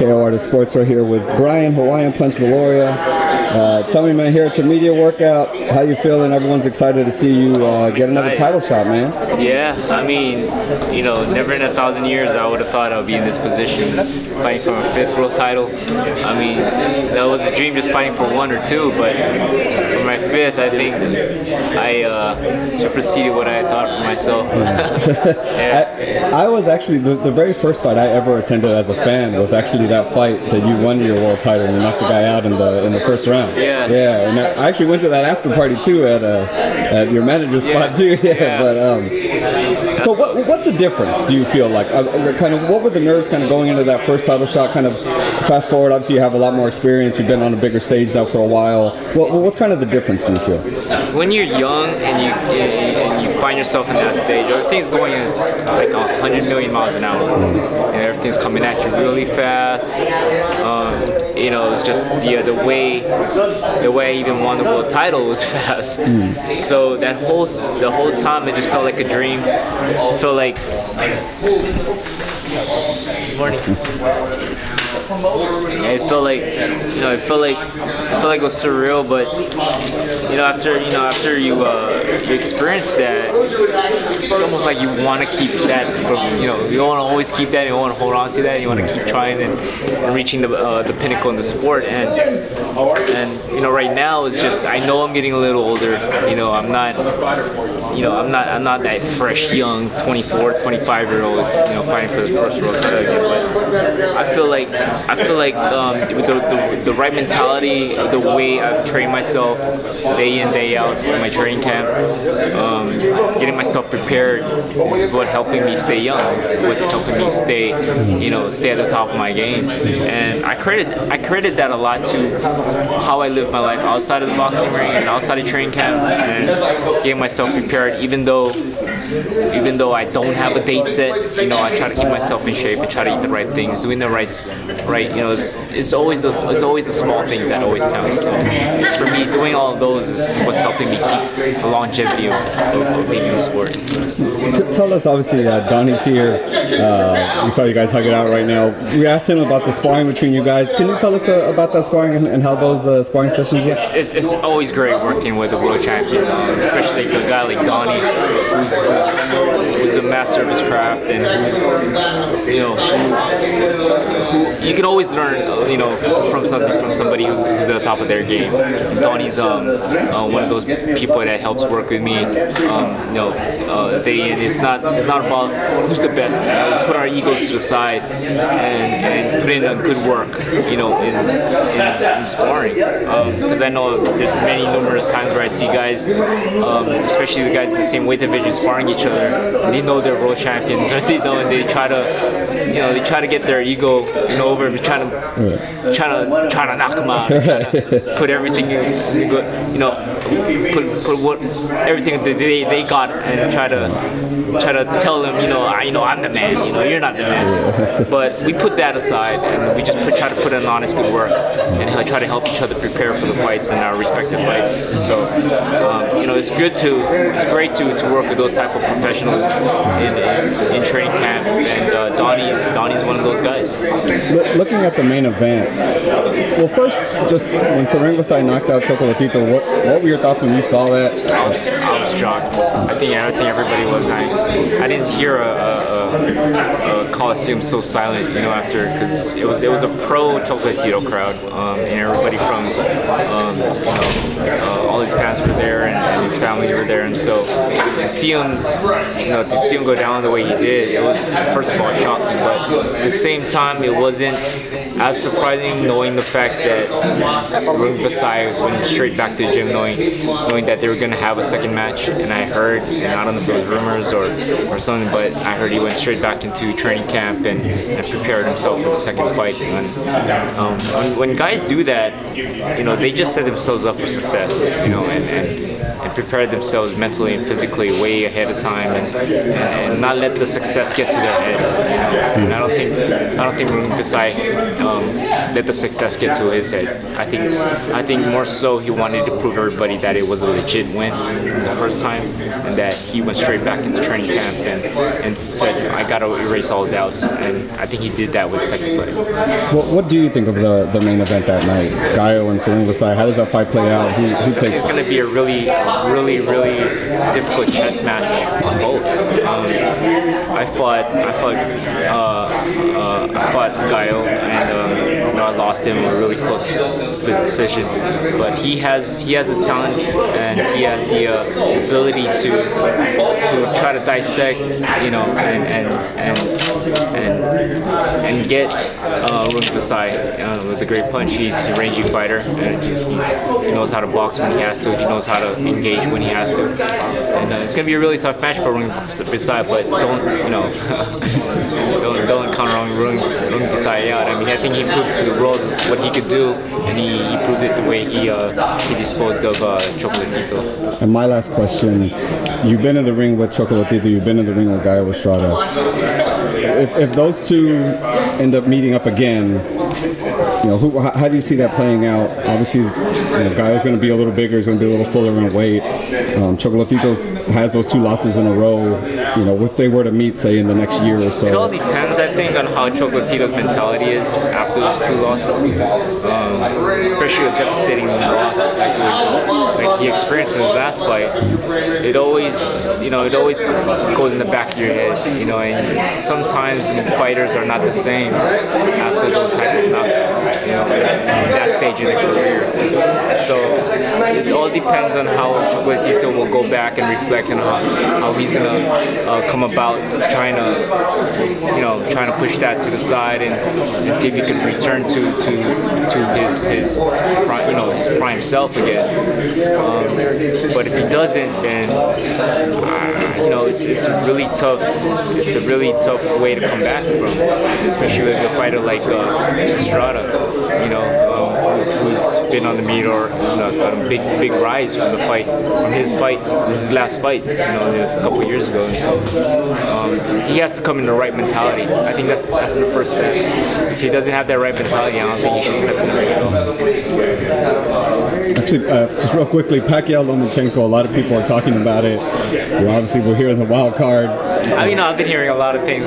KO Artist Sports right here with Brian, Hawaiian Punch Viloria. Tell me, man, here at your media workout, how you feeling? Everyone's excited to see you get another title shot, man. Yeah, I mean, you know, never in 1,000 years I would have thought I would be in this position, fighting for a 5th world title. I mean, that was a dream, just fighting for 1 or 2, but for my 5th, I think I superseded what I thought for myself. Yeah. I was actually, the very first fight I ever attended as a fan was actually that fight that you won your world title and you knocked the guy out in the first round. Yeah. Yeah, and I actually went to that after party too at your manager's spot too. Yeah. But so what's the difference? Do you feel like kind of what were the nerves kind of going into that first title shot? Kind of fast forward, obviously you have a lot more experience. You've been on a bigger stage now for a while. What's kind of the difference? Do you feel when you're young and you find yourself in that stage, everything's going at like 100 million miles an hour, and everything's coming at you really fast. You know, it's just the way I even won the world title was fast. So the whole time it just felt like a dream. It felt like morning. It felt like it felt like it was surreal, but after you experience that, it's almost like you want to keep that. You don't want to always keep that. You want to hold on to that. You want to keep trying and reaching the pinnacle in the sport. And right now it's just I know I'm getting a little older. I'm not that fresh, young 24, 25-year-old fighting for the first world title again. But I feel like with the right mentality, the way I've trained myself day in, day out in my training camp, getting myself prepared is what helping me stay young. What's helping me stay at the top of my game. And I credit that a lot to how I live my life outside of the boxing ring and outside of training camp, and getting myself prepared. Even though I don't have a date set, I try to keep myself in shape and try to eat the right things, doing the right. It's always the small things that always count. So for me, doing all of those is what's helping me keep the longevity of being in the sport. Tell us, obviously, Donnie's here. We saw you guys hug it out right now. We asked him about the sparring between you guys. Can you tell us about that sparring and how those sparring sessions were? It's always great working with a world champion, especially a guy like Donnie, who's a master of his craft, and who you can always learn, from somebody who's at the top of their game. And Donnie's one of those people that helps work with me. It's not about who's the best. We put our egos to the side and put in a good work, in sparring. Because I know there's numerous times where I see guys, especially the guys in the same weight division, sparring each other. And they know they're world champions, and they try to get their ego, over and trying to knock them out, trying to put everything put everything that they got and try to tell them, I'm the man, you're not the man. But we put that aside and we just try to put in honest good work and try to help each other prepare for the fights and our respective fights. So it's great to work with those type of professionals in training camp, and Donnie's one of those guys. Looking at the main event, well, first, just when Sor Rungvisai knocked out Chocolatito, what were your thoughts when you saw that? I was shocked. I think everybody was. I didn't hear a Coliseum so silent, after, because it was a pro Chocolatito crowd, and everybody from all his fans were there and his family were there, and so to see him go down the way he did, it was first of all shocking, but at the same time it wasn't as surprising, knowing the fact that Rungvisai went straight back to the gym, knowing that they were going to have a second match. And I heard, and I don't know if it was rumors or something, but I heard he went straight back into training camp and prepared himself for the second fight. And when guys do that, they just set themselves up for success, and and prepare themselves mentally and physically way ahead of time, and not let the success get to their head. And I don't think Rungvisai let the success get to his head. I think more so he wanted to prove everybody that it was a legit win the first time, and that he went straight back into training camp and said, I got to erase all doubts. And I think he did that with second place. What do you think of the main event that night? Gallo and Sor Rungvisai, how does that fight play out? Who takes It's going to be a really difficult chess match for both. I fought Gallo, and I lost him in a really close split decision. But he has the talent, and he has the ability to try to dissect, and get Rungvisai with a great punch. He's a rangy fighter, and he knows how to box when he has to. He knows how to engage when he has to. And it's going to be a really tough match for Rungvisai, but don't count on Rungvisai out. I mean, I think he proved to the world what he could do, and he proved it the way he disposed of Chocolatito. And my last question, you've been in the ring with Chocolatito, you've been in the ring with Gallo Estrada. If those two end up meeting up again, how do you see that playing out? Obviously, Gallo's going to be a little bigger, he's going to be a little fuller in weight. Chocolatito has those 2 losses in a row. If they were to meet, say, in the next year or so. It all depends, I think, on how Chocolatito's mentality is after those 2 losses. Especially a devastating loss like he experienced in his last fight. It always goes in the back of your head, and sometimes fighters are not the same after those type of knockouts, at that stage in their career. So it all depends on how Chocolatito will go back and reflect on how he's gonna come about trying to push that to the side and see if he can return to his prime self again. But if he doesn't, then it's a really tough way to come back from, especially with a fighter like Estrada, who's been on the meter or got a big rise from his last fight, a couple years ago. And so he has to come in the right mentality. I think that's the first step. If he doesn't have that right mentality, I don't think he should step in the ring at all. Actually, just real quickly, Pacquiao-Lomachenko, a lot of people are talking about it. Obviously, we're here in the wild card. I've been hearing a lot of things